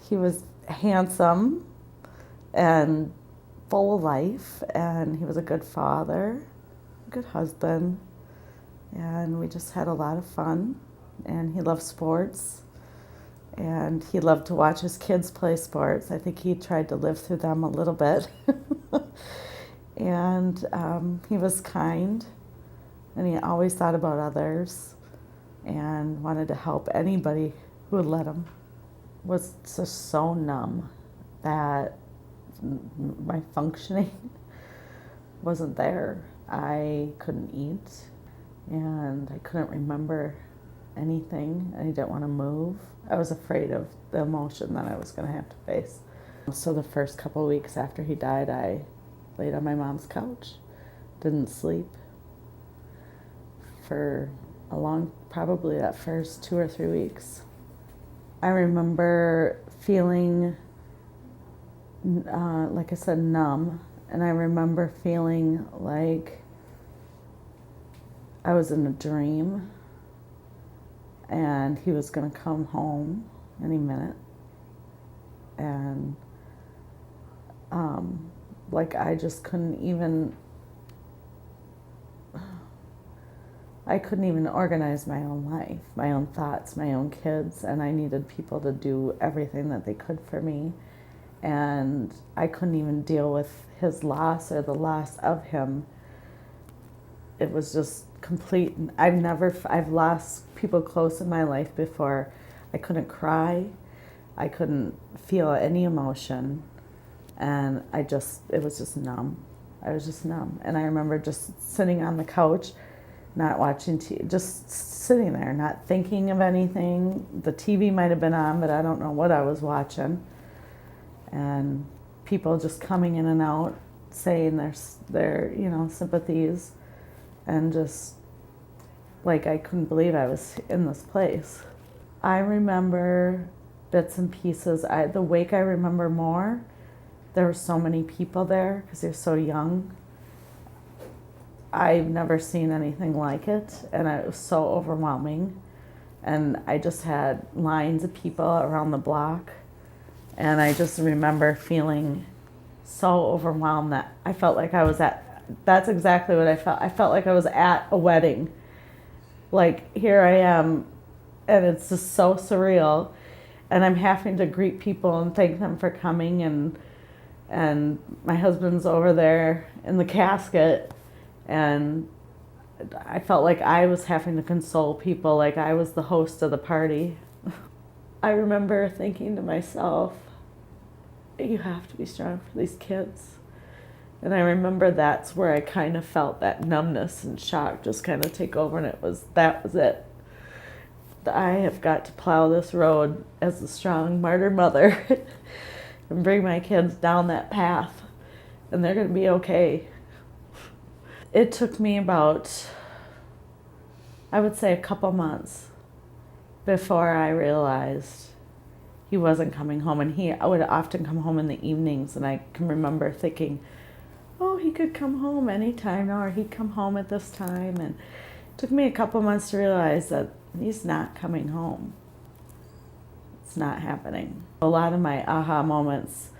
He was handsome and full of life, and he was a good father, a good husband, and we just had a lot of fun. And he loved sports, and he loved to watch his kids play sports. I think he tried to live through them a little bit. And he was kind, and he always thought about others and wanted to help anybody who would let him. Was just so numb that my functioning wasn't there. I couldn't eat, and I couldn't remember anything. I didn't want to move. I was afraid of the emotion that I was going to have to face. So the first couple of weeks after he died, I laid on my mom's couch, didn't sleep for probably that first 2 or 3 weeks. I remember feeling, like I said, numb, and I remember feeling like I was in a dream and he was going to come home any minute. And like I just couldn't even organize my own life, my own thoughts, my own kids, and I needed people to do everything that they could for me. And I couldn't even deal with his loss or the loss of him. It was just complete. I've lost people close in my life before. I couldn't cry. I couldn't feel any emotion. And it was just numb. I was just numb. And I remember just sitting on the couch, not watching TV, just sitting there, not thinking of anything. The TV might have been on, but I don't know what I was watching. And people just coming in and out, saying their sympathies, and just like I couldn't believe I was in this place. I remember bits and pieces. The wake I remember more. There were so many people there because they're so young. I've never seen anything like it, and it was so overwhelming. And I just had lines of people around the block, and I just remember feeling so overwhelmed that I felt like that's exactly what I felt. I felt like I was at a wedding. Like, here I am, and it's just so surreal. And I'm having to greet people and thank them for coming, and my husband's over there in the casket, and I felt like I was having to console people, like I was the host of the party. I remember thinking to myself, you have to be strong for these kids. And I remember that's where I kind of felt that numbness and shock just kind of take over, and that was it. I have got to plow this road as a strong martyr mother and bring my kids down that path, and they're going to be okay. It took me about, I would say, a couple months before I realized he wasn't coming home. And I would often come home in the evenings, and I can remember thinking, oh, he could come home anytime, or he'd come home at this time. And it took me a couple months to realize that he's not coming home. It's not happening. A lot of my aha moments,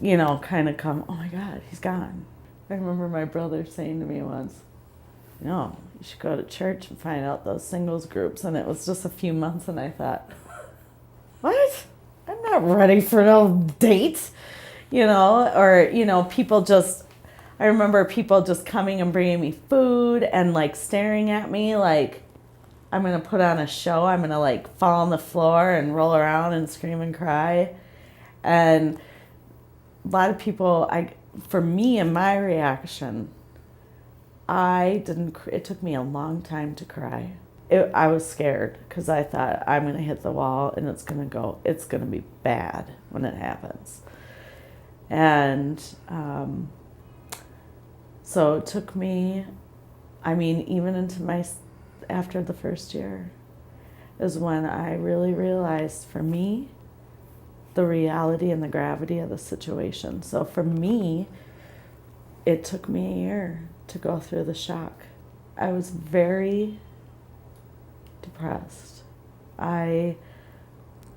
kind of come, oh my God, he's gone. I remember my brother saying to me once, you should go to church and find out those singles groups. And it was just a few months, and I thought, what? I'm not ready for no date, people just, I remember people just coming and bringing me food and like staring at me like I'm going to put on a show. I'm going to like fall on the floor and roll around and scream and cry. And a lot of people, for me and my reaction, it took me a long time to cry. I was scared because I thought I'm going to hit the wall and it's going to be bad when it happens. And so it took me, even into after the first year is when I really realized, for me, the reality and the gravity of the situation. So for me, it took me a year to go through the shock. I was very depressed. I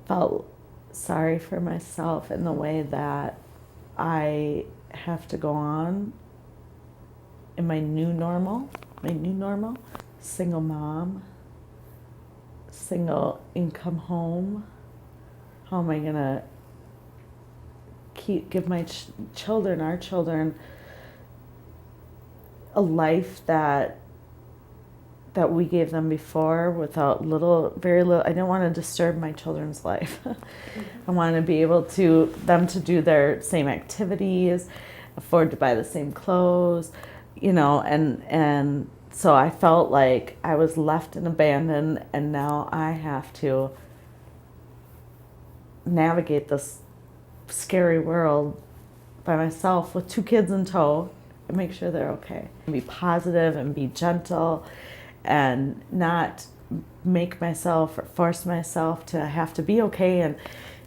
felt sorry for myself in the way that I have to go on in my new normal, single mom, single income home. How am I gonna give my children, our children, a life that we gave them before without very little. I don't want to disturb my children's life. I want to be able to them to do their same activities, afford to buy the same clothes, and so I felt like I was left and abandoned, and now I have to navigate this scary world by myself with 2 kids in tow and make sure they're okay. Be positive and be gentle and not make myself or force myself to have to be okay, and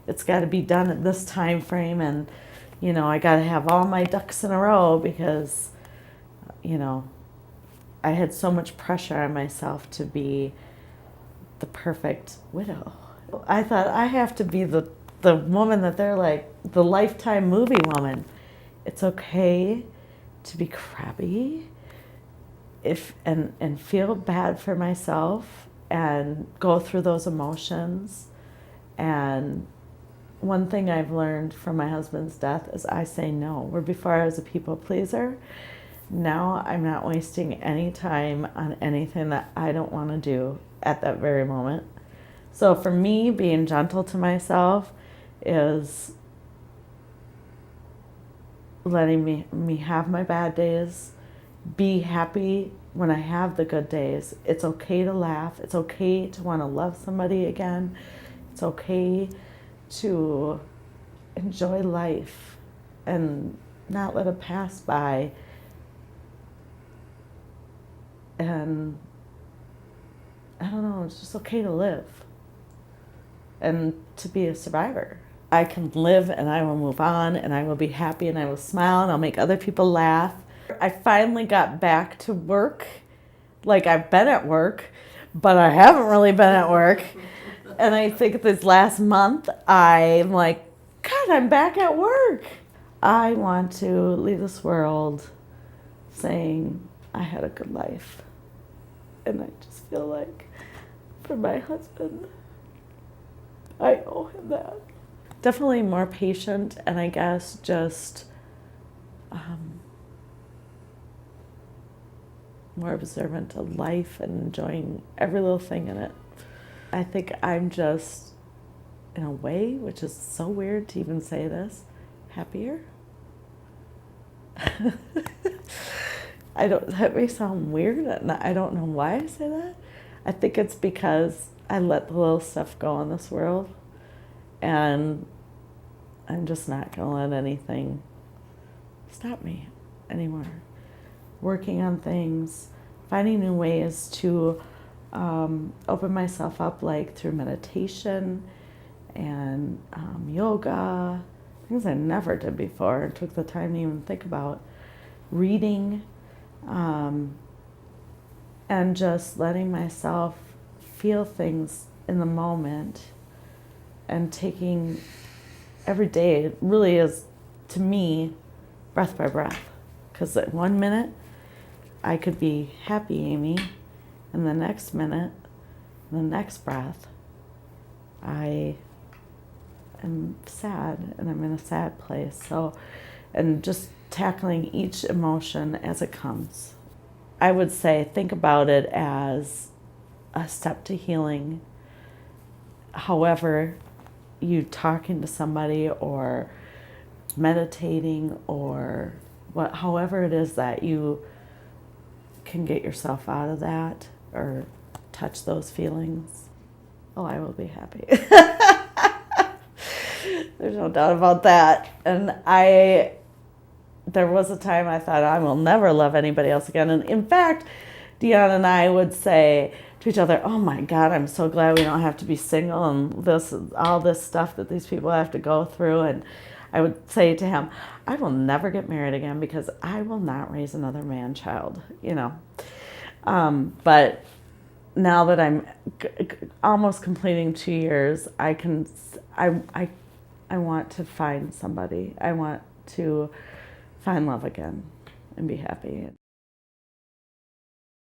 it's got to be done at this time frame, and I got to have all my ducks in a row because I had so much pressure on myself to be the perfect widow. I thought I have to be the woman that they're like, the Lifetime movie woman. It's okay to be crappy and feel bad for myself and go through those emotions. And one thing I've learned from my husband's death is I say no. Where before I was a people pleaser, now I'm not wasting any time on anything that I don't want to do at that very moment. So for me, being gentle to myself is letting me have my bad days, be happy when I have the good days. It's okay to laugh. It's okay to want to love somebody again. It's okay to enjoy life and not let it pass by. And I don't know, it's just okay to live and to be a survivor. I can live and I will move on and I will be happy and I will smile and I'll make other people laugh. I finally got back to work. Like, I've been at work, but I haven't really been at work. And I think this last month, I'm like, God, I'm back at work. I want to leave this world saying I had a good life. And I just feel like for my husband, I owe him that. Definitely more patient, and I guess just more observant of life and enjoying every little thing in it. I think I'm just, in a way, which is so weird to even say this, happier. That may sound weird, and I don't know why I say that. I think it's because I let the little stuff go in this world, and I'm just not going to let anything stop me anymore. Working on things, finding new ways to open myself up, like through meditation and yoga, things I never did before, took the time to even think about. Reading, and just letting myself feel things in the moment, and taking every day. It really is, to me, breath by breath. Because at 1 minute, I could be happy, Amy, and the next minute, the next breath, I am sad, and I'm in a sad place. So, and just tackling each emotion as it comes. I would say think about it as a step to healing. However, you talking to somebody or meditating or however it is that you can get yourself out of that or touch those feelings, oh, I will be happy. There's no doubt about that. And there was a time I thought I will never love anybody else again. And in fact, Dion and I would say to each other, oh my God, I'm so glad we don't have to be single and all this stuff that these people have to go through. And I would say to him, I will never get married again because I will not raise another man child, But now that I'm almost completing 2 years, I I want to find somebody. I want to find love again and be happy.